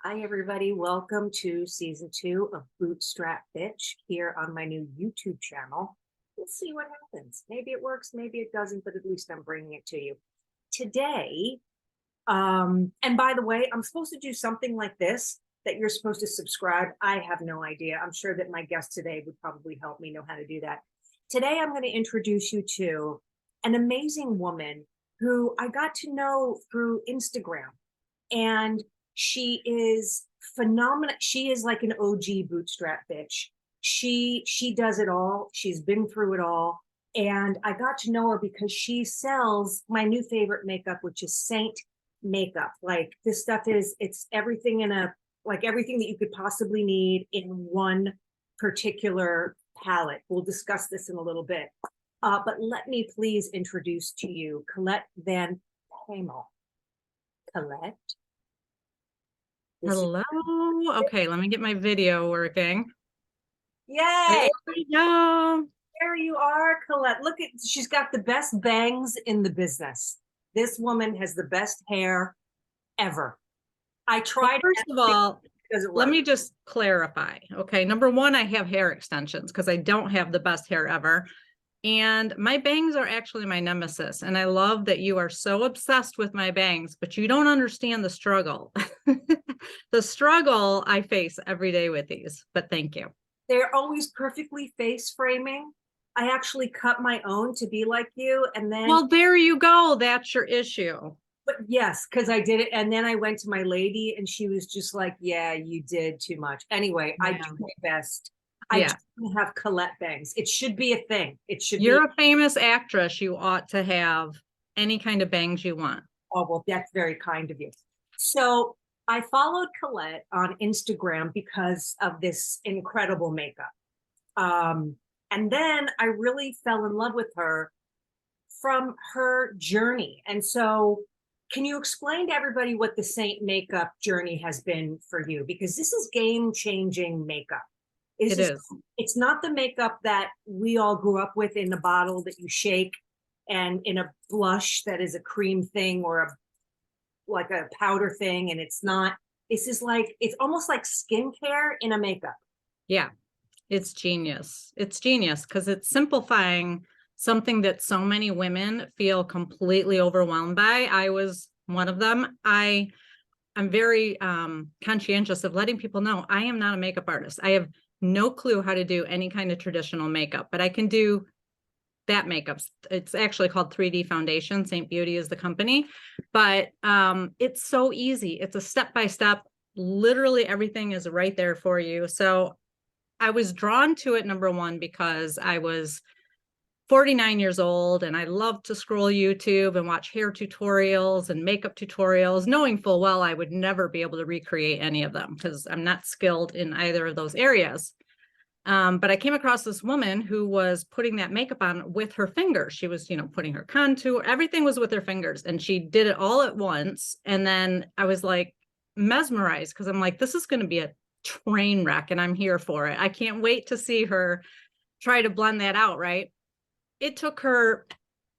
Hi, everybody. Welcome to season 2 of Bootstrap Bitch here on my new YouTube channel. Let's see what happens. Maybe it works, maybe it doesn't, but at least I'm bringing it to you. Today, and by the way, I'm supposed to do something like this that you're supposed to subscribe. I have no idea. I'm sure that my guest today would probably help me know how to do that. Today, I'm going to introduce you to an amazing woman who I got to know through Instagram. And she is phenomenal. She is like an OG bootstrap bitch. She does it all. She's been through it all. And I got to know her because she sells my new favorite makeup, which is Seint Makeup. Like this stuff it's everything in a like everything that you could possibly need in one particular palette. We'll discuss this in a little bit. But let me please introduce to you Colette Van Paemel. Colette. Hello. Okay, let me get my video working. There Yay! we go. There you are, Colette. Look at, she's got the best bangs in the business. This woman has the best hair ever. I tried. First of all, doesn't let work. me just clarify. Okay, number one, I have hair extensions because I don't have the best hair ever. And my bangs are actually my nemesis. And I love that you are so obsessed with my bangs, but you don't understand the struggle. The struggle I face every day with these, but thank you. They're always perfectly face framing. I actually cut my own to be like you. And then, Well, there you go. That's your issue. but yes, because I did it. And then I went to my lady and she was just like, yeah, you did too much. Anyway, I do Yeah. my best. I Yeah. don't have Colette bangs. It should be a thing. It should be. You're a famous actress. You ought to have any kind of bangs you want. Oh, well, that's very kind of you. So I followed Colette on Instagram because of this incredible makeup. And then I really fell in love with her from her journey. And so, can you explain to everybody what the Seint Makeup journey has been for you? Because this is game-changing makeup. It is. It's not the makeup that we all grew up with in the bottle that you shake and in a blush that is a cream thing or like a powder thing. And it's not, this is like, it's almost like skincare in a makeup. Yeah. It's genius. It's genius because it's simplifying something that so many women feel completely overwhelmed by. I was one of them. I'm very conscientious of letting people know I am not a makeup artist. I have no clue how to do any kind of traditional makeup, but I can do that makeup. It's actually called 3D Foundation. Saint Beauty is the company, but it's so easy. It's a step-by-step. Literally everything is right there for you. So I was drawn to it, number one, because I was 49 years old and I love to scroll YouTube and watch hair tutorials and makeup tutorials, knowing full well I would never be able to recreate any of them because I'm not skilled in either of those areas. But I came across this woman who was putting that makeup on with her fingers. She was, putting her contour, everything was with her fingers, and she did it all at once. And then I was like mesmerized because I'm like, this is going to be a train wreck and I'm here for it. I can't wait to see her try to blend that out, right? It took her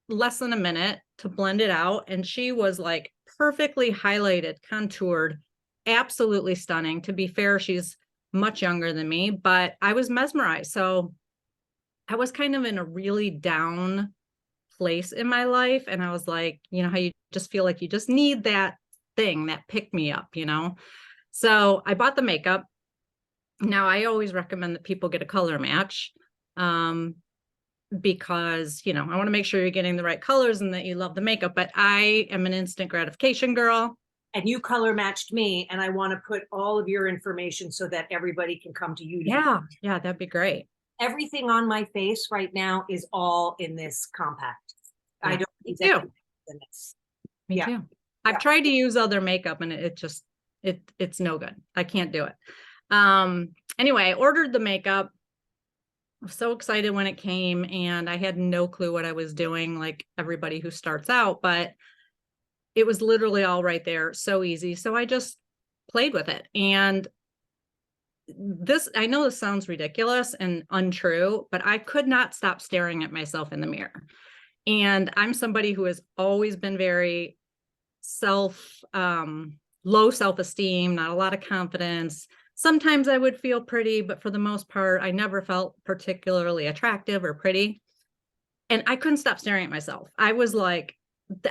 less than a minute to blend it out, and she was like perfectly highlighted, contoured, absolutely stunning. To be fair, she's much younger than me, but I was mesmerized. So I was kind of in a really down place in my life. And I was like, how you just feel like you just need that thing, that pick me up, So I bought the makeup. Now I always recommend that people get a color match because, I want to make sure you're getting the right colors and that you love the makeup, but I am an instant gratification girl. And you color matched me, and I want to put all of your information so that everybody can come to you. Yeah, that'd be great. Everything on my face right now is all in this compact. Yeah, I don't me need too. in this. Me Yeah. too. I've tried to use other makeup and it's no good. I can't do it. Anyway, I ordered the makeup. I was so excited when it came and I had no clue what I was doing, like everybody who starts out, but it was literally all right there. So easy. So I just played with it. And I know this sounds ridiculous and untrue, but I could not stop staring at myself in the mirror. And I'm somebody who has always been very self low self-esteem, not a lot of confidence. Sometimes I would feel pretty, but for the most part, I never felt particularly attractive or pretty. And I couldn't stop staring at myself. I was like,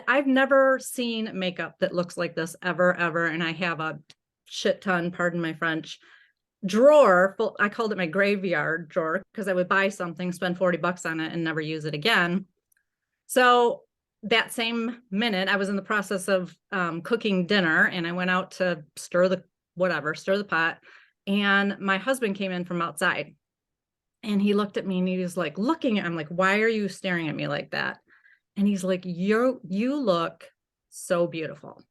I've never seen makeup that looks like this ever, ever. And I have a shit ton, pardon my French, drawer full. I called it my graveyard drawer because I would buy something, spend 40 bucks on it and never use it again. So that same minute I was in the process of cooking dinner, and I went out to stir the pot. And my husband came in from outside, and he looked at me and he was like I'm like, why are you staring at me like that? And he's like, you look so beautiful.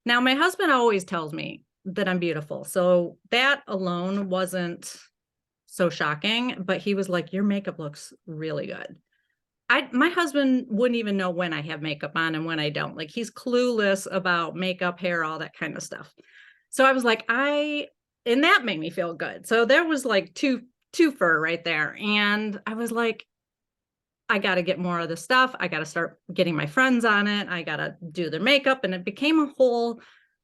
Now, my husband always tells me that I'm beautiful. So that alone wasn't so shocking, but he was like, your makeup looks really good. My husband wouldn't even know when I have makeup on and when I don't. Like, he's clueless about makeup, hair, all that kind of stuff. So I was like, and that made me feel good. So there was like two-fer right there. And I was like, I got to get more of this stuff. I got to start getting my friends on it. I got to do their makeup. And it became a whole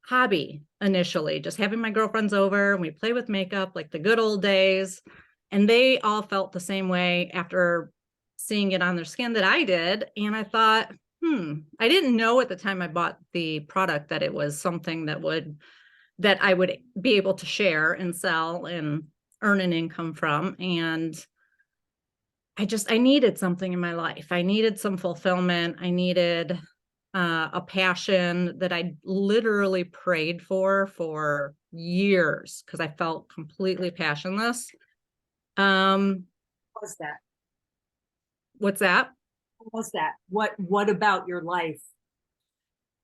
hobby initially, just having my girlfriends over and we play with makeup like the good old days. And they all felt the same way after seeing it on their skin that I did. And I thought, I didn't know at the time I bought the product that it was something that I would be able to share and sell and earn an income from. And I needed something in my life. I needed some fulfillment. I needed a passion that I literally prayed for years because I felt completely passionless. What was that? What's that? What was that? What about your life?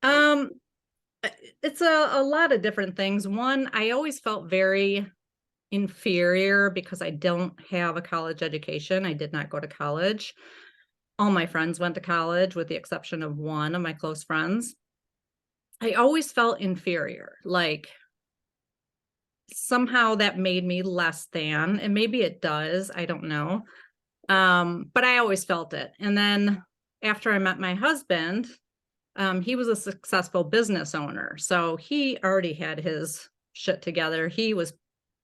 Um, it's a lot of different things. One, I always felt very inferior because I don't have a college education. I did not go to college. All my friends went to college with the exception of one of my close friends. I always felt inferior, like somehow that made me less than, and maybe it does, I don't know. But I always felt it. And then after I met my husband, he was a successful business owner. So he already had his shit together. He was,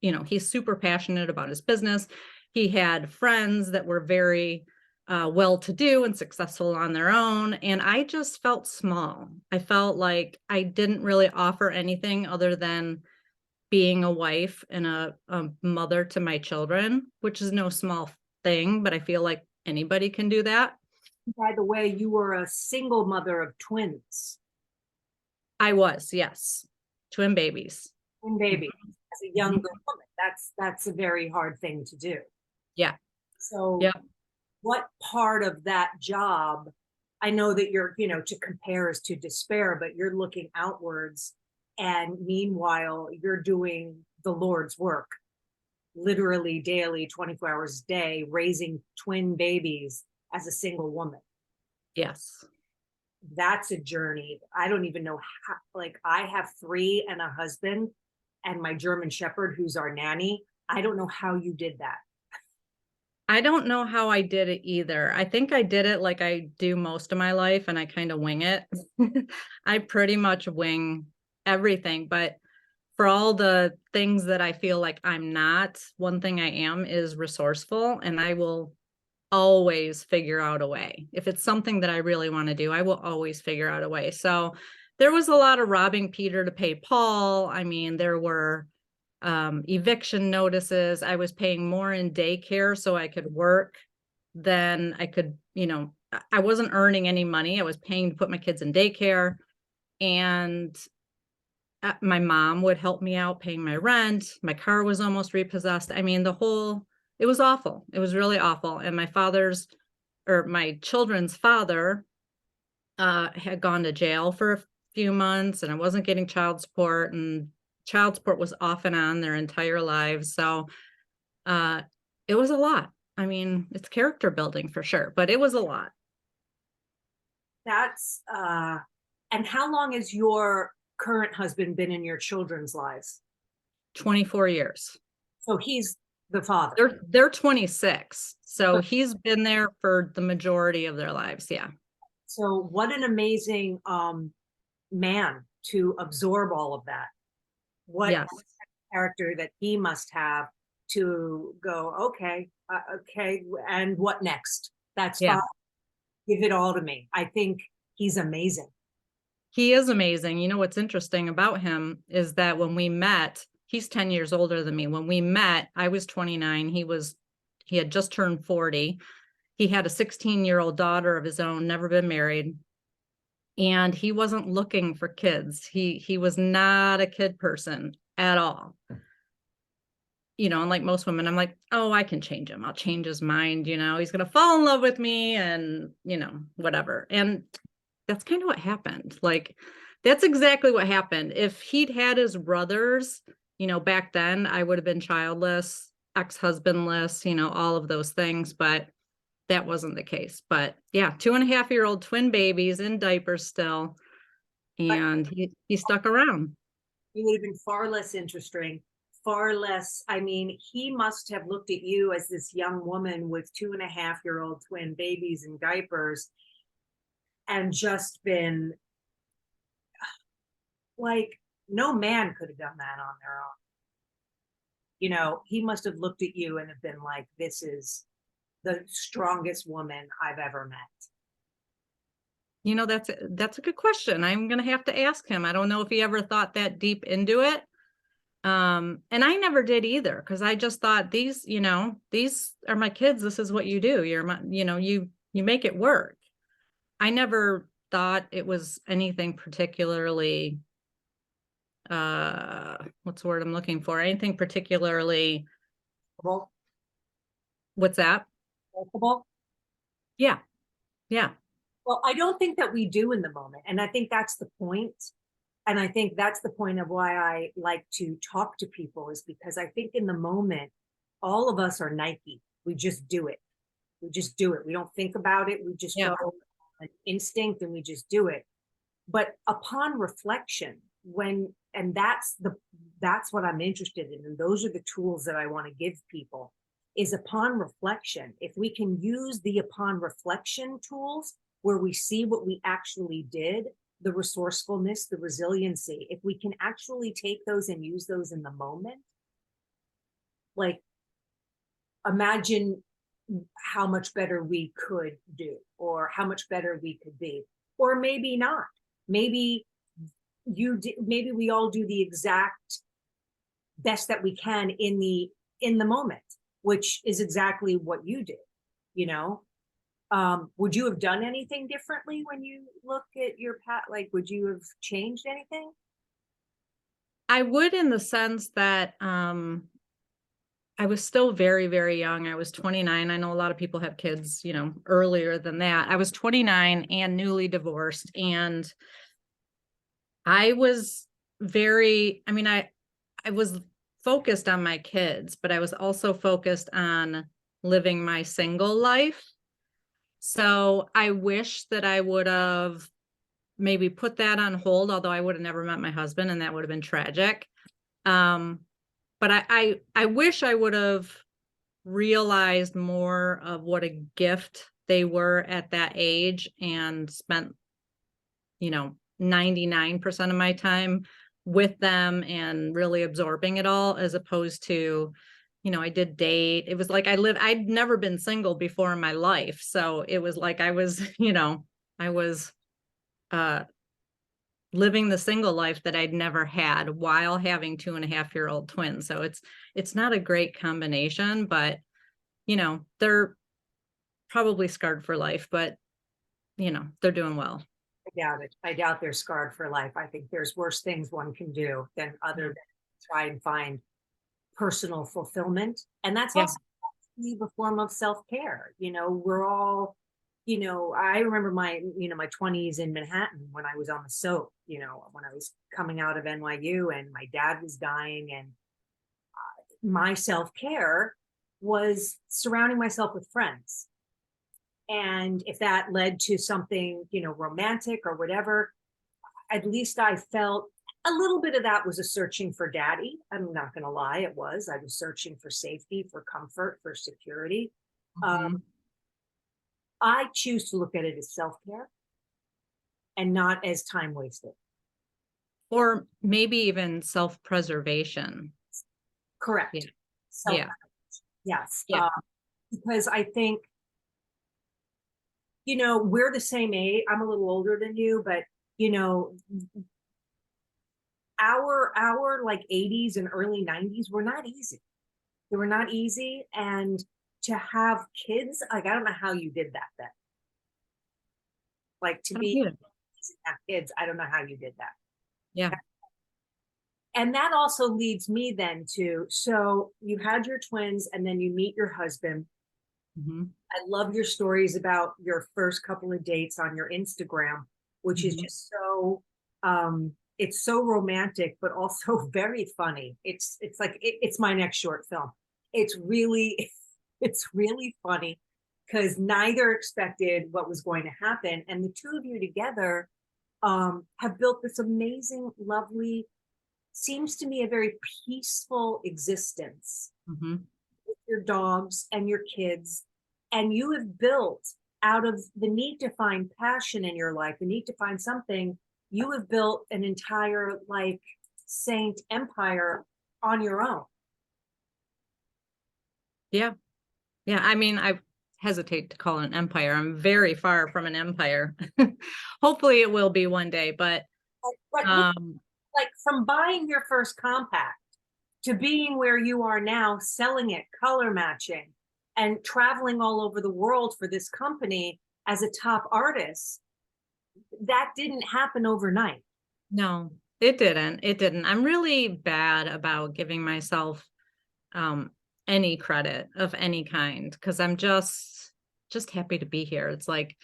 he's super passionate about his business. He had friends that were very well-to-do and successful on their own. And I just felt small. I felt like I didn't really offer anything other than being a wife and a mother to my children, which is no small thing, but I feel like anybody can do that. By the way, you were a single mother of twins. I was, yes. Twin babies. Twin babies. As a younger woman, that's a very hard thing to do. Yeah. So yeah. What part of that job, I know that you're, to compare is to despair, but you're looking outwards, and meanwhile you're doing the Lord's work, literally daily, 24 hours a day, raising twin babies as a single woman. Yes. That's a journey. I don't even know how, like, I have 3 and a husband and my German Shepherd, who's our nanny. I don't know how you did that. I don't know how I did it either. I think I did it like I do most of my life, and I kind of wing it. I pretty much wing everything, but for all the things that I feel like I'm not, one thing I am is resourceful, and I will always figure out a way. If it's something that I really want to do, I will always figure out a way. So there was a lot of robbing Peter to pay Paul. I mean, there were eviction notices. I was paying more in daycare so I could work than I could, I wasn't earning any money. I was paying to put my kids in daycare, and my mom would help me out paying my rent. My car was almost repossessed. I mean, it was awful. It was really awful. And my children's father had gone to jail for a few months, and I wasn't getting child support, and child support was off and on their entire lives. So it was a lot. I mean, it's character building for sure, but it was a lot. That's and how long has your current husband been in your children's lives? 24 years. So he's the father. They're 26. So he's been there for the majority of their lives. Yeah. So what an amazing man to absorb all of that. What Yes. character that he must have to go, okay, okay, and what next? That's Yeah. fine. Give it all to me. I think he's amazing. He is amazing. You know, what's interesting about him is that when we met, he's 10 years older than me. When we met, I was 29. He had just turned 40. He had a 16-year-old daughter of his own, never been married. And he wasn't looking for kids. He was not a kid person at all. You know, and like most women, I'm like, oh, I can change him. I'll change his mind. You know, he's going to fall in love with me and, you know, whatever. And that's kind of what happened. Like, that's exactly what happened. If he'd had his brothers, you know, back then, I would have been childless, ex-husbandless, you know, all of those things. But that wasn't the case. But yeah, 2.5-year-old twin babies in diapers still. But And he stuck around. he would have been far less interesting, far less. I mean, he must have looked at you as this young woman with 2.5-year-old twin babies in diapers and just been like, no man could have done that on their own. You know, he must have looked at you and have been like, this is the strongest woman I've ever met. You know, that's a good question. I'm gonna have to ask him. I don't know if he ever thought that deep into it. And I never did either, because I just thought, these, you know, these are my kids. This is what you do. You're my, you know, you make it work. I never thought it was anything particularly, what's the word I'm looking for? Anything particularly, Well, what's that? workable. Yeah. Yeah. Well, I don't think that we do in the moment. And I think that's the point. And I think that's the point of why I like to talk to people, is because I think in the moment, all of us are Nike. We just do it. We just do it. We don't think about it. We just Yeah. go an instinct and we just do it. But upon reflection, when, and that's what I'm interested in. And those are the tools that I want to give people, is upon reflection. If we can use the upon reflection tools where we see what we actually did, the resourcefulness, the resiliency, if we can actually take those and use those in the moment, like, imagine how much better we could do, or how much better we could be, or maybe not. Maybe maybe we all do the exact best that we can in the moment, which is exactly what you did, you know. Would you have done anything differently when you look at your path? Like, would you have changed anything? I would, in the sense that I was still very, very young. I was 29. I know a lot of people have kids, you know, earlier than that. I was 29 and newly divorced. And I was I mean, I was focused on my kids, but I was also focused on living my single life. So I wish that I would have maybe put that on hold, although I would have never met my husband, and that would have been tragic. But I wish I would have realized more of what a gift they were at that age, and spent, you know, 99% of my time with them and really absorbing it all, as opposed to, you know, I did date. It was like I'd never been single before in my life. So it was like I was, you know, I was uh living the single life that I'd never had while having 2.5-year-old twins. So it's not a great combination, but you know, they're probably scarred for life, but you know, they're doing well. I doubt it. I doubt they're scarred for life. I think there's worse things one can do than other than try and find personal fulfillment. And that's Yeah. also a form of self-care. You know, we're all, you know, I remember my 20s in Manhattan when I was on the soap, you know, when I was coming out of NYU and my dad was dying, and my self-care was surrounding myself with friends. And if that led to something, you know, romantic or whatever, at least I felt a little bit of that was a searching for daddy. I'm not going to lie, it was. I was searching for safety, for comfort, for security. Mhm. I choose to look at it as self care and not as time wasted. Or maybe even self-preservation. Correct. Yeah. Self, Yeah. yes, Yeah. because I think, we're the same age. I'm a little older than you, but you know, our like 80s and early 90s were not easy. They were not easy. And to have kids, like, I don't know how you did that then. Like, to Oh, be yeah. have kids, I don't know how you did that. Yeah. And that also leads me then to, so you had your twins and then you meet your husband. Mhm. I love your stories about your first couple of dates on your Instagram, which is Mhm. just so it's so romantic, but also very funny. It's like it's my next short film. It's really it's really funny because neither expected what was going to happen. And the two of you together have built this amazing, lovely, seems to me a very peaceful existence Mhm. with your dogs and your kids. And you have built out of the need to find passion in your life, the need to find something, you have built an entire like saint empire on your own. Yeah. Yeah. I mean, I hesitate to call it an empire. I'm very far from an empire. Hopefully it will be one day, but But um like from buying your first compact to being where you are now, selling it, color matching, and traveling all over the world for this company as a top artist, that didn't happen overnight. no, it didn't. It didn't. I'm really bad about giving myself um any credit of any kind because I'm just happy to be here. It's like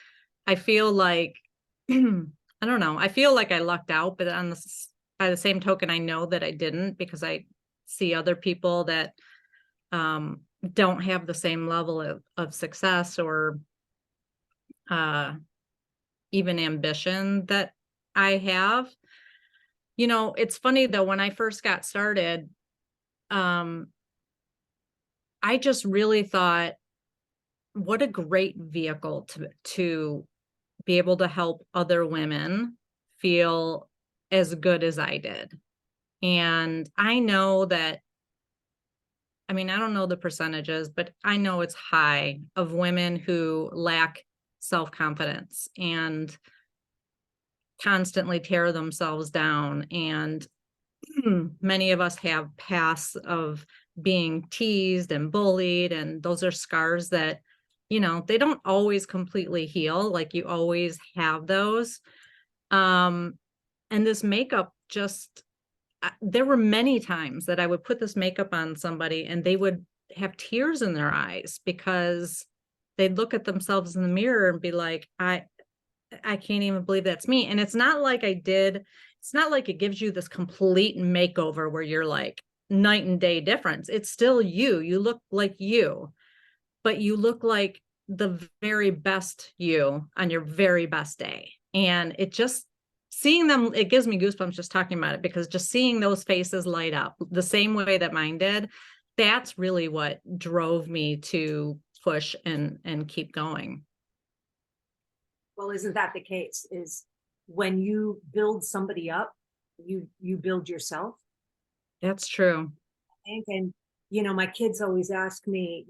I feel like I don't know. I feel like I lucked out, but by the same token, I know that I didn't because I see other people that um don't have the same level of success or uh even ambition that I have. It's funny though, when I first got started, um, I just really thought, what a great vehicle to be able to help other women feel as good as I did. And I know that, I mean, I don't know the percentages, but I know it's high of women who lack self-confidence and constantly tear themselves down. And many of us have pasts of being teased and bullied, and those are scars that, they don't always completely heal. Like you always have those. Um, and this makeup just, there were many times that I would put this makeup on somebody and they would have tears in their eyes because they'd look at themselves in the mirror and be like, I can't even believe that's me. And it's not like it gives you this complete makeover where you're like night and day difference. It's still you. You look like you, but you look like the very best you on your very best day. And seeing them, it gives me goosebumps just talking about it because just seeing those faces light up the same way that mine did, that's really what drove me to push and keep going. Well, isn't that the case? Is when you build somebody up, you build yourself. That's true. I think, and my kids always ask me,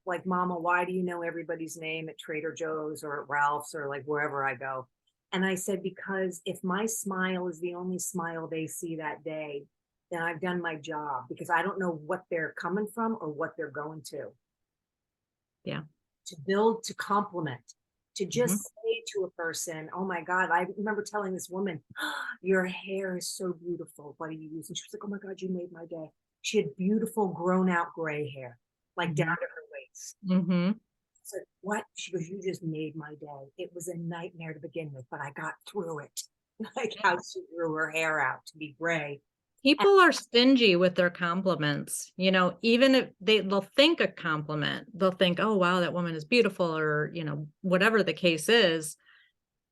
like, Mama, why do you know everybody's name at Trader Joe's or at Ralph's or like wherever I go? And I said, because if my smile is the only smile they see that day, then I've done my job because I don't know what they're coming from or what they're going Yeah. to build, to compliment, to just Mhm. say to a person, oh my God, I remember telling this woman, oh, your hair is so beautiful. What do you use? And she was like, oh my God, you made my day. She had beautiful grown out gray hair, like down Mhm. to her waist. Mhm. I said, what? She goes, you just made my day. It was a nightmare to begin with, but I got through it. Like how she grew her hair out to be gray. And People are stingy with their compliments, even if they'll think a compliment, they'll think, oh, wow, that woman is beautiful, or, whatever the case is,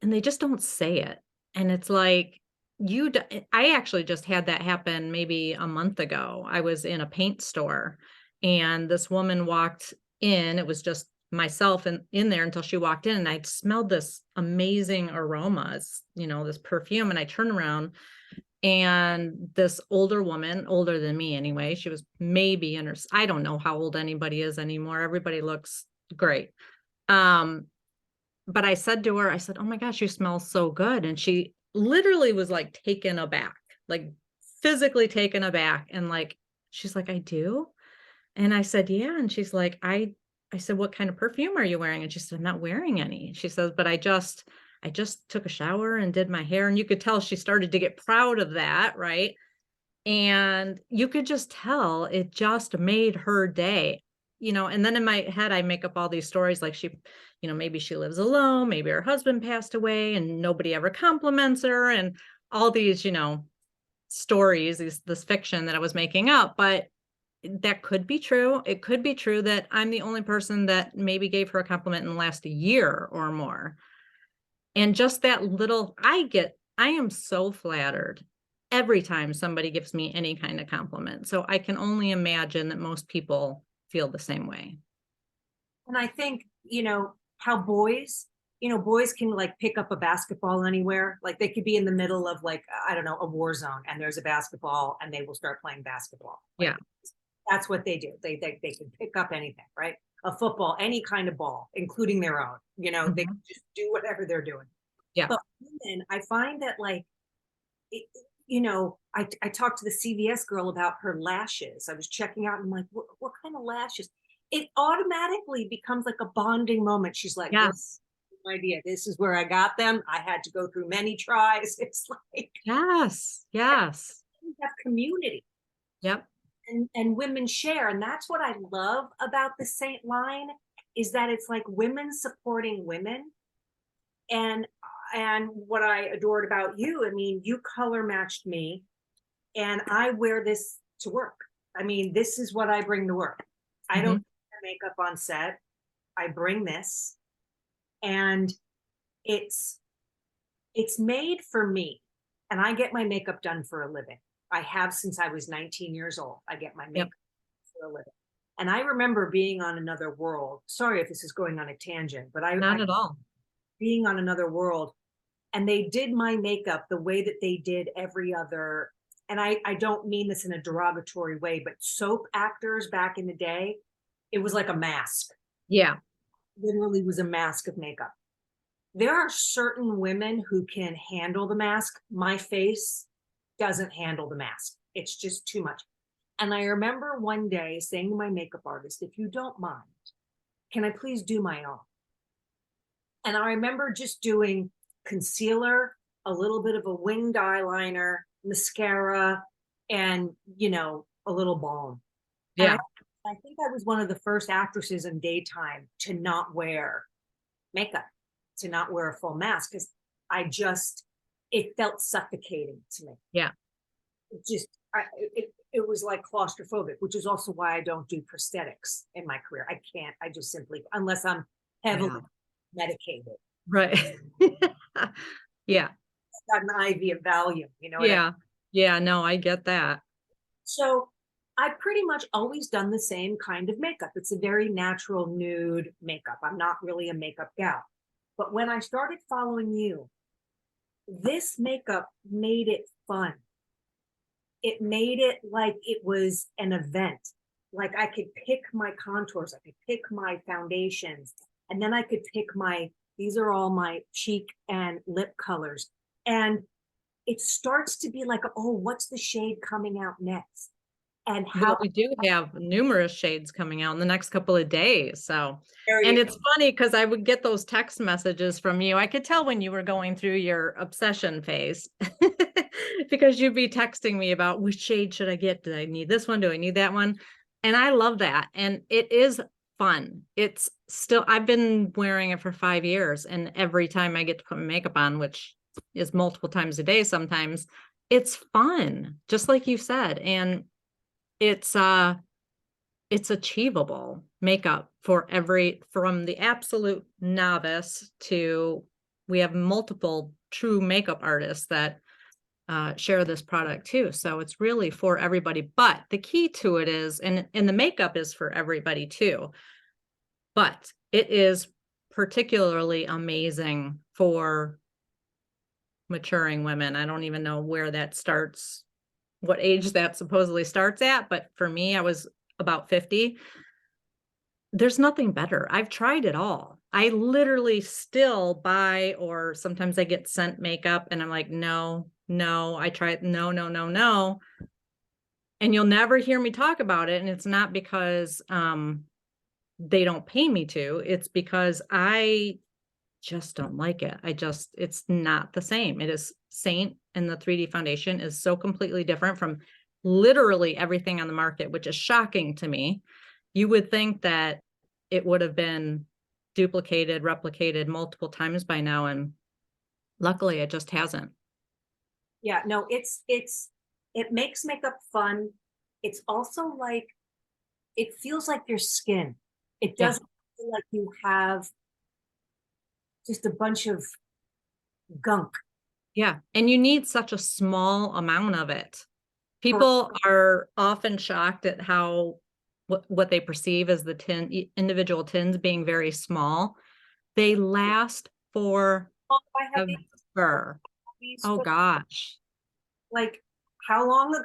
and they just don't say it. And it's like, I actually just had that happen maybe a month ago. I was in a paint store and this woman walked in. It was just myself in there until she walked in and I smelled this amazing aroma, this perfume. And I turned around And this older woman, older than me anyway, she was maybe in her, I don't know how old anybody is anymore. Everybody looks great. But I said to her, I said, "Oh my gosh, you smell so good." And she literally was like taken aback, like physically taken aback. And like, she's like, "I do?" And I said, "Yeah." And she's like, I said, "What kind of perfume are you wearing?" And she said, "I'm not wearing any." She says, "But I just took a shower and did my hair." And you could tell she started to get proud of that, right? And you could just tell it just made her day, and then in my head, I make up all these stories like maybe she lives alone, maybe her husband passed away and nobody ever compliments her, and all these, stories, this fiction that I was making up. But that could be true. It could be true that I'm the only person that maybe gave her a compliment in the last year or more. And just that little, I am so flattered every time somebody gives me any kind of compliment. So I can only imagine that most people feel the same way. And I think, how boys can like pick up a basketball anywhere. Like they could be in the middle of like, I don't know, a war zone and there's a basketball and they will start playing basketball. Like, Yeah. that's what they do. They can pick up anything, right? A football, any kind of ball, including their own, they can Mhm. just do whatever they're doing. Yeah. But women, I find that like, I talked to the CVS girl about her lashes. I was checking out and I'm like, what kind of lashes? It automatically becomes like a bonding moment. She's like, girl, Yes. no idea. This is where I got them. I had to go through many tries. It's like Yes. Yes. we have community Yep. and women share. And that's what I love about the Saint line is that it's like women supporting women. And what I adored about you, I mean, you color matched me and I wear this to work. I mean, this is what I bring to work. I don't Mhm. wear makeup on set. I bring this and it's made for me. And I get my makeup done for a living. I have since I was 19 years old. I get my Yep. makeup for a living. And I remember being on Another World. Sorry if this is going on a tangent, but I Not at all. being on Another World and they did my makeup the way that they did every other, and I don't mean this in a derogatory way, but soap actors back in the day, it was like a mask. Yeah. Literally was a mask of makeup. There are certain women who can handle the mask. My face doesn't handle the mask. It's just too much. And I remember one day saying to my makeup artist, if you don't mind, can I please do my own? And I remember just doing concealer, a little bit of a winged eyeliner, mascara, and, a little balm. And Yeah. I think I was one of the first actresses in daytime to not wear makeup, to not wear a full mask, because it felt suffocating to me. Yeah. It was like claustrophobic, which is also why I don't do prosthetics in my career. I can't, I just simply, unless I'm heavily Yeah. medicated, Right. Yeah. got an IV of Valium, you know what I mean? Yeah. Yeah. No, I get that. So I've pretty much always done the same kind of makeup. It's a very natural nude makeup. I'm not really a makeup gal. But when I started following you, this makeup made it fun. It made it like it was an event. Like I could pick my contours, I could pick my foundations, and then I could pick these are all my cheek and lip colors. And it starts to be like, oh, what's the shade coming out next? And how Well, we do have numerous shades coming out in the next couple of days. So, there and you it's funny because I would get those text messages from you. I could tell when you were going through your obsession phase because you'd be texting me about which shade should I get? Do I need this one? Do I need that one? And I love that. And it is fun. It's still, I've been wearing it for 5 years. And every time I get to put my makeup on, which is multiple times a day sometimes, it's fun, just like you said. And it's it's achievable makeup for from the absolute novice to we have multiple true makeup artists that share this product too. So it's really for everybody. But the key to it is, and the makeup is for everybody too, but it is particularly amazing for maturing women. I don't even know where that starts, what age that supposedly starts at, but for me, I was about 50. There's nothing better. I've tried it all. I literally still buy, or sometimes I get Seint Makeup and I'm like, no, no, I tried, no, no, no, no. And you'll never hear me talk about it. And it's not because they don't pay me to, it's because I just don't like it. It's not the same. It is Seint, and the 3D foundation is so completely different from literally everything on the market, which is shocking to me. You would think that it would have been duplicated, replicated multiple times by now, and luckily it just hasn't. Yeah, no, it makes makeup fun. It's also like, it feels like your skin. It Yeah. doesn't feel like you have just a bunch of gunk. Yeah. And you need such a small amount of it. For People are often shocked at how what they perceive as the individual tins being very small. They last forever. I have these Oh for gosh. like how long ago?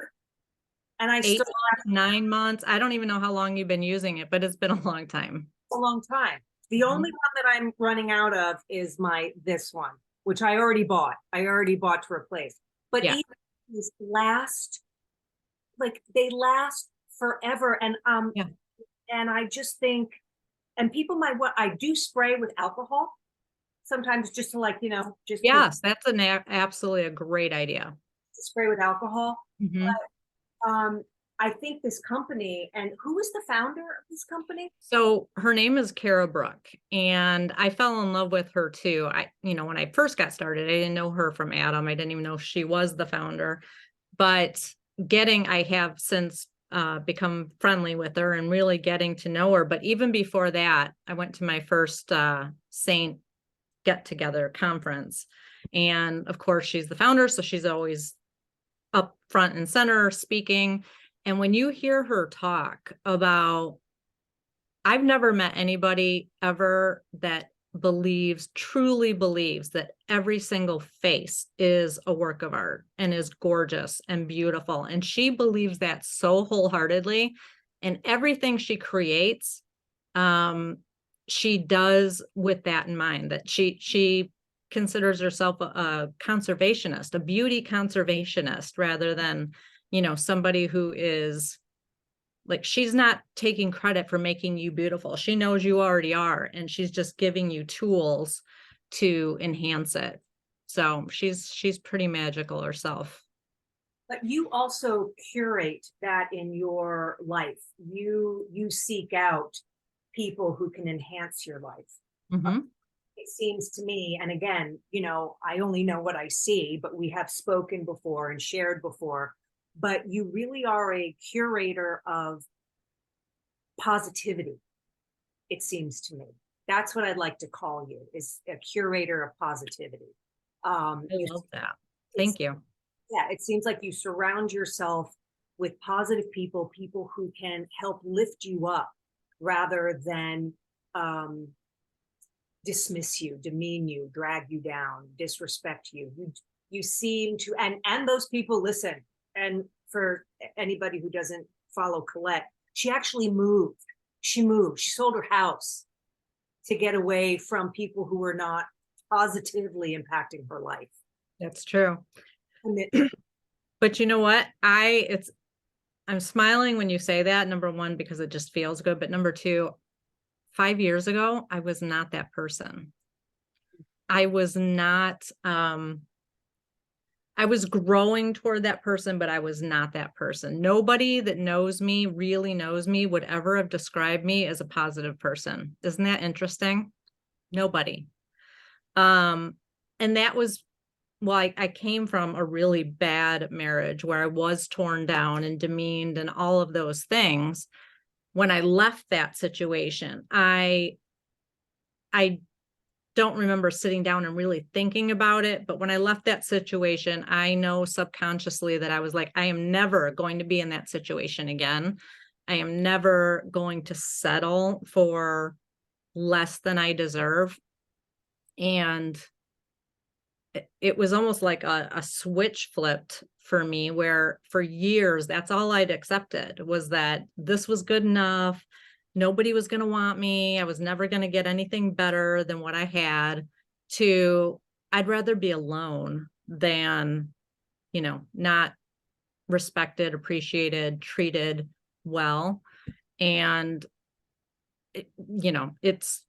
And I Eight still months, 9 months. I don't even know how long you've been using it, but it's been a long time. have a long time. The Mhm. only one that I'm running out of is this one, which I already bought. I already bought to replace. But Yeah. even these last, like they last forever. Yeah. And I just think, and people might, what I do spray with alcohol sometimes, just to like, just to Yes, that's absolutely a great idea. spray with alcohol. Mhm. Um, I think this company, and who is the founder of this company? So her name is Kara Brook, and I fell in love with her too. When I first got started, I didn't know her from Adam. I didn't even know she was the founder. But I have since become friendly with her and really getting to know her. But even before that, I went to my first Seint get together conference. And of course, she's the founder. So she's always up front and center speaking. And when you hear her talk about, I've never met anybody ever that truly believes that every single face is a work of art and is gorgeous and beautiful. And she believes that so wholeheartedly. And everything she creates, she does with that in mind, that she considers herself a conservationist, a beauty conservationist, rather than, somebody who is like, she's not taking credit for making you beautiful. She knows you already are, and she's just giving you tools to enhance it. So she's pretty magical herself. But you also curate that in your life. You seek out people who can enhance your life. Hmm. It seems to me, and again, I only know what I see, but we have spoken before and shared before. But you really are a curator of positivity, it seems to me. That's what I'd like to call you, is a curator of positivity. I You, love that. it's, Thank you. yeah, it seems like you surround yourself with positive people, people who can help lift you up rather than um, dismiss you, demean you, drag you down, disrespect you. You seem to, and those people listen. And for anybody who doesn't follow Colette, she actually moved. She moved. She sold her house to get away from people who were not positively impacting her life. That's true. Commitment. But you know what? I'm smiling when you say that, number one, because it just feels good. But number two, 5 years ago, I was not that person. I was not, I was growing toward that person, but I was not that person. Nobody that knows me, really knows me, would ever have described me as a positive person. Isn't that interesting? Nobody. Um, and that was, well, I came from a really bad marriage where I was torn down and demeaned and all of those things. When I left that situation, I don't remember sitting down and really thinking about it. But when I left that situation, I know subconsciously that I was like, I am never going to be in that situation again. I am never going to settle for less than I deserve. And it was almost like a switch flipped for me, where for years, that's all I'd accepted, was that this was good enough. Nobody was going to want me. I was never going to get anything better than what I had. To, I'd rather be alone than, not respected, appreciated, treated well. And, it's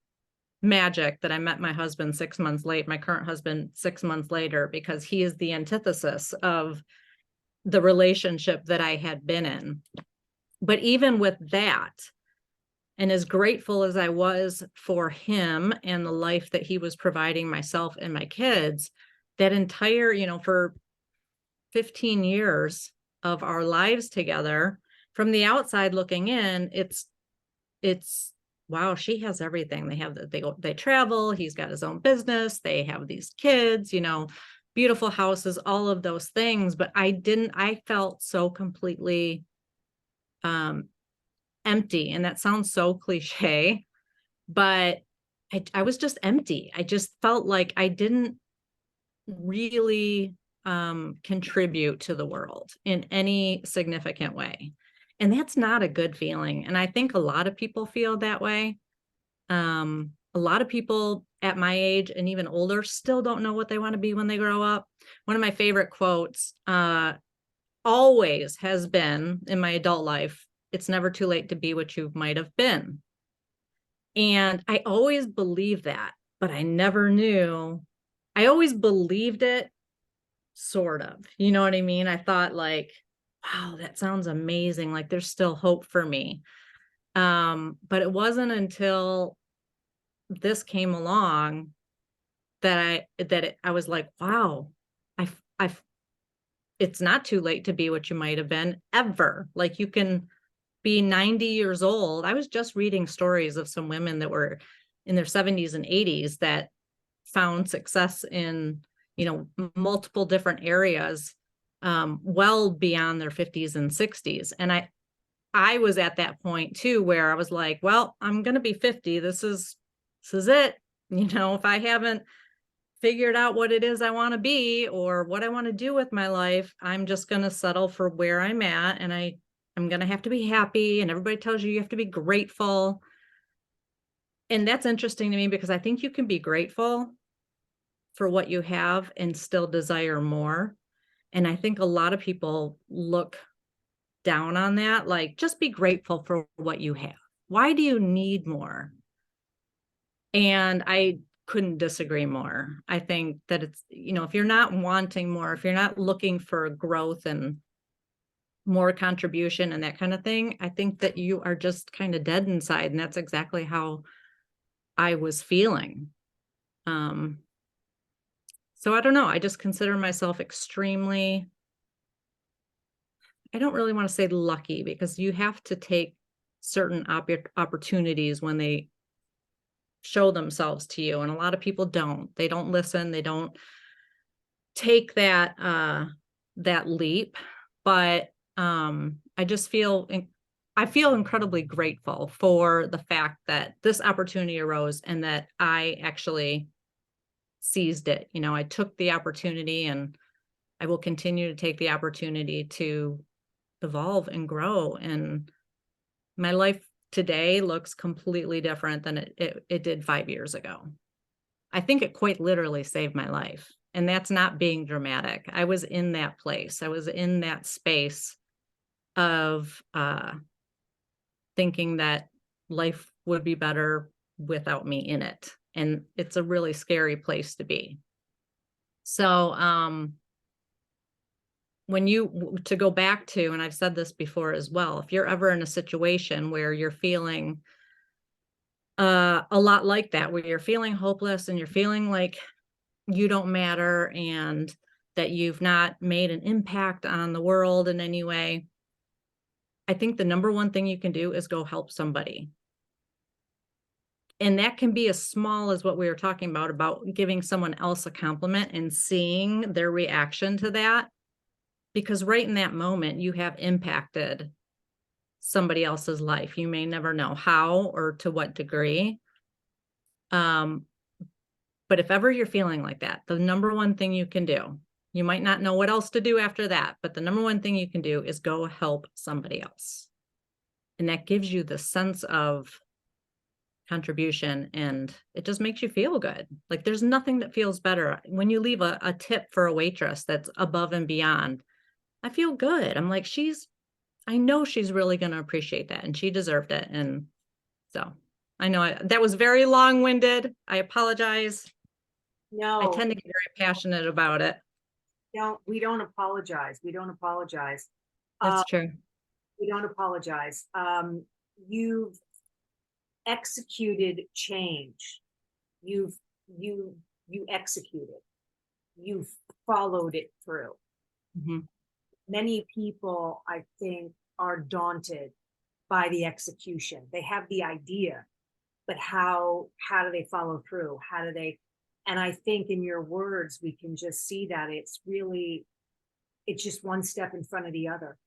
magic that I met my husband 6 months late, my current husband 6 months later, because he is the antithesis of the relationship that I had been in. But even with that, and as grateful as I was for him and the life that he was providing myself and my kids, that entire, for 15 years of our lives together, from the outside looking in, it's wow, she has everything. They travel, he's got his own business, they have these kids, beautiful houses, all of those things. But I felt so completely empty. And that sounds so cliche, but I was just empty. I just felt like I didn't really contribute to the world in any significant way. And that's not a good feeling. And I think a lot of people feel that way. A lot of people at my age and even older still don't know what they want to be when they grow up. One of my favorite quotes always has been in my adult life, it's never too late to be what you might have been. And I always believed that, but I never knew. I always believed it, sort of. You know what I mean? I thought like, wow, that sounds amazing. Like there's still hope for me. But it wasn't until this came along that I was like, wow, I it's not too late to be what you might have been ever. Like you can be 90 years old. I was just reading stories of some women that were in their 70s and 80s that found success in, multiple different areas, well beyond their 50s and 60s. And I was at that point too, where I was like, well, I'm going to be 50. This is it. If I haven't figured out what it is I want to be or what I want to do with my life, I'm just going to settle for where I'm at. And I'm going to have to be happy. And everybody tells you have to be grateful. And that's interesting to me because I think you can be grateful for what you have and still desire more. And I think a lot of people look down on that. Like, just be grateful for what you have. Why do you need more? And I couldn't disagree more. I think that it's, if you're not wanting more, if you're not looking for growth and more contribution and that kind of thing, I think that you are just kind of dead inside. And that's exactly how I was feeling. So I don't know. I just consider myself extremely, I don't really want to say lucky, because you have to take certain opportunities when they show themselves to you. And a lot of people don't. They don't listen. They don't take that leap. But I just feel incredibly grateful for the fact that this opportunity arose and that I actually seized it. I took the opportunity, and I will continue to take the opportunity to evolve and grow. And my life today looks completely different than it did 5 years ago. I think it quite literally saved my life. And that's not being dramatic. I was in that place. I was in that space of thinking that life would be better without me in it. And it's a really scary place to be. So to go back to, and I've said this before as well, if you're ever in a situation where you're feeling a lot like that, where you're feeling hopeless and you're feeling like you don't matter and that you've not made an impact on the world in any way, I think the number one thing you can do is go help somebody. And that can be as small as what we were talking about giving someone else a compliment and seeing their reaction to that. Because right in that moment, you have impacted somebody else's life. You may never know how or to what degree. But But if ever you're feeling like that, the number one thing you can do, you might not know what else to do after that, but the number one thing you can do is go help somebody else. And that gives you the sense of contribution, and it just makes you feel good. Like there's nothing that feels better when you leave a tip for a waitress that's above and beyond. I feel good. I'm like, I know she's really going to appreciate that, and she deserved it. And so I know that was very long-winded. I apologize. I No, tend to get very passionate about it. no, we don't apologize. We don't apologize. That's true. We don't apologize. You've executed change. You've you you executed. You've followed it through. Mhm. Many people, I think, are daunted by the execution. They have the idea, but how do they follow through? How do they? And I think in your words, we can just see that it's just one step in front of the other.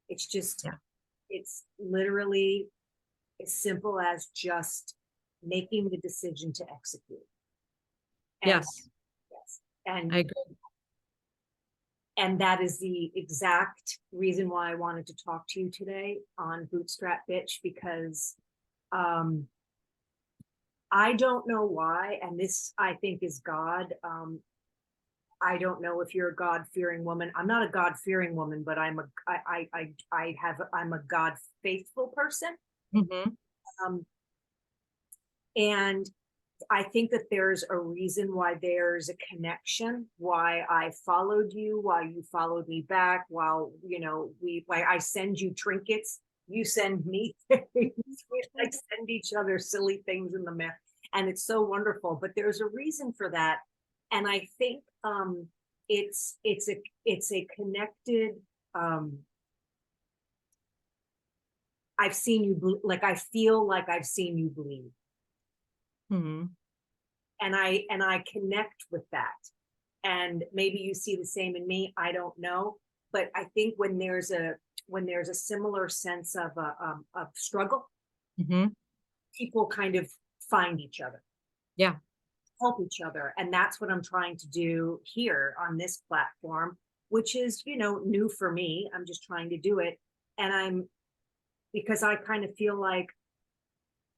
It's just, Yeah. it's literally as simple as just making the decision to execute. And Yes, yes, and I agree. and that is the exact reason why I wanted to talk to you today on Bootstrap Bitch, because um I don't know why, and this I think is God. I don't know if you're a God-fearing woman. I'm not a God-fearing woman, but I'm a God faithful person. Mhm. Um, and I think that there's a reason why there's a connection, why I followed you, why you followed me back, while why I send you trinkets, you send me things, we like send each other silly things in the mail, and it's so wonderful. But there's a reason for that, and I think it's a connected. Um, I've seen you like I feel like I've seen you bleed, Mhm. and I connect with that. And maybe you see the same in me, I don't know. But I think when there's a similar sense of struggle, Mhm. people kind of find each other, Yeah. help each other. And that's what I'm trying to do here on this platform, which is new for me. I'm just trying to do it. And because I kind of feel like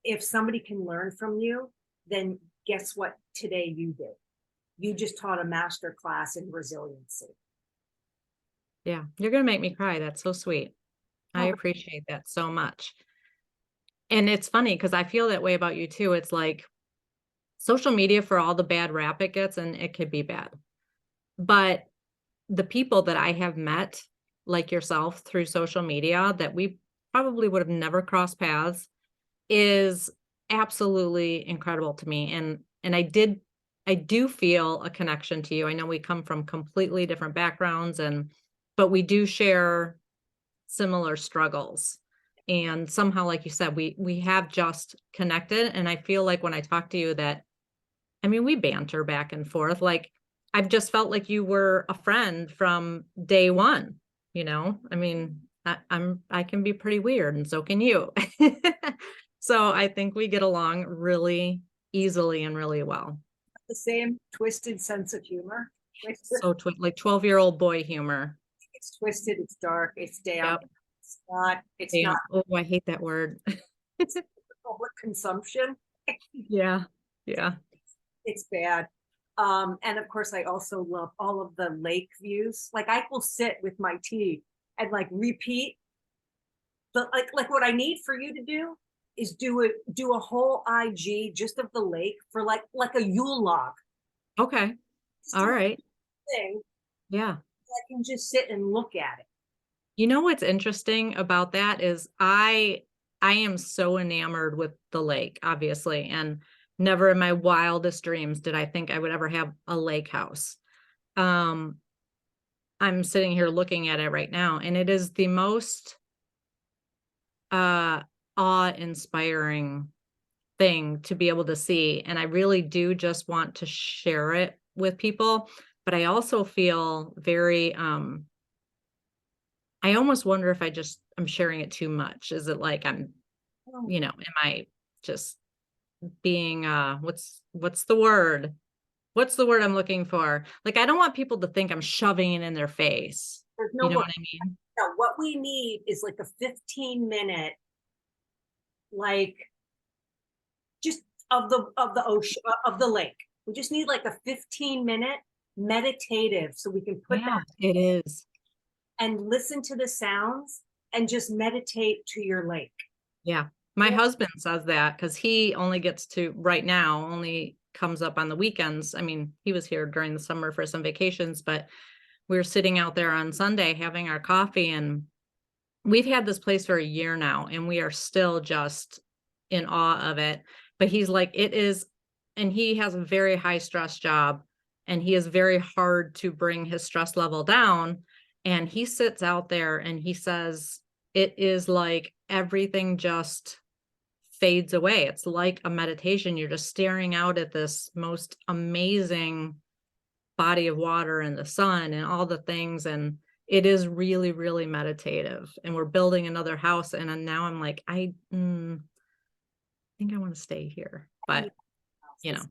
if somebody can learn from you, then guess what today you did? You just taught a master class in resiliency. Yeah. You're gonna make me cry. That's so sweet. I Oh, appreciate that so much. And it's funny because I feel that way about you too. It's like social media, for all the bad rap it gets, and it could be bad. But the people that I have met, like yourself, through social media that we probably would have never crossed paths is absolutely incredible to me. And I do feel a connection to you. I know we come from completely different backgrounds, but we do share similar struggles. And somehow, like you said, we have just connected. And I feel like when I talk to you that, I mean, we banter back and forth. Like I've just felt like you were a friend from day one, you know? I mean, I can be pretty weird, and so can you. So I think we get along really easily and really well. the same twisted sense of humor. So like 12-year-old boy humor. It's twisted, it's dark, it's damp. Yep. It's not Damn. Oh, I hate that word. public consumption. Yeah. Yeah. It's bad. And of course, I also love all of the lake views. Like I will sit with my tea and like repeat. But like what I need for you to do is do a whole IG just of the lake for like a Yule log. Okay. Just All a right. thing. Yeah. I can just sit and look at it. You know what's interesting about that is I am so enamored with the lake, obviously, and never in my wildest dreams did I think I would ever have a lake house. Um, I'm sitting here looking at it right now, and it is the most uh awe-inspiring thing to be able to see. And I really do just want to share it with people, but I also feel very I almost wonder if I'm sharing it too much. Is it like am Oh, I just being, what's the word? What's the word I'm looking for? Like, I don't want people to think I'm shoving it in their face. There's You no know way. what I mean? No, what we need is like a 15-minute, like, just of the ocean, of the lake. We just need like a 15-minute meditative so we can put Yeah, that it is. and listen to the sounds and just meditate to your lake. Yeah. My Or husband says that because he only gets to, right now, only comes up on the weekends. I mean, he was here during the summer for some vacations, but we were sitting out there on Sunday having our coffee, and we've had this place for a year now, and we are still just in awe of it. But he's like, it is, and he has a very high stress job, and he is very hard to bring his stress level down. And he sits out there and he says, it is like everything just fades away. It's like a meditation. You're just staring out at this most amazing body of water and the sun and all the things. And it is really, really meditative. And we're building another house. And then now I'm like, I think I want to stay here. But, you know,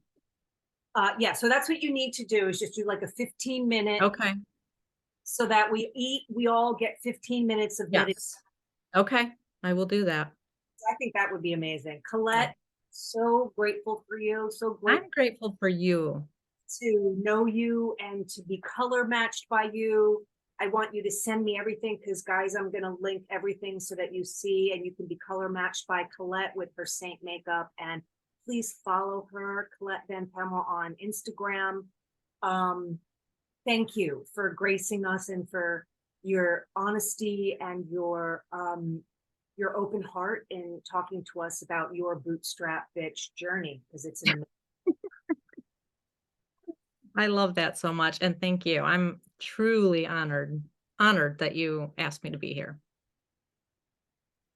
yeah, so that's what you need to do is just do like a 15-minute okay. so that we all get 15 minutes of meditation. Yes. Okay. I will do that. I think that would be amazing. Yeah. Colette, so grateful for you. So grateful I'm grateful for you. to know you and to be color matched by you. I want you to send me everything because, guys, I'm going to link everything so that you see and you can be color matched by Colette with her Seint Makeup. And please follow her, Colette Van Paemel, on Instagram. Thank you for gracing us and for your honesty and your open heart in talking to us about your bootstrap bitch journey, because it's an I love that so much. And thank you. I'm truly honored that you asked me to be here.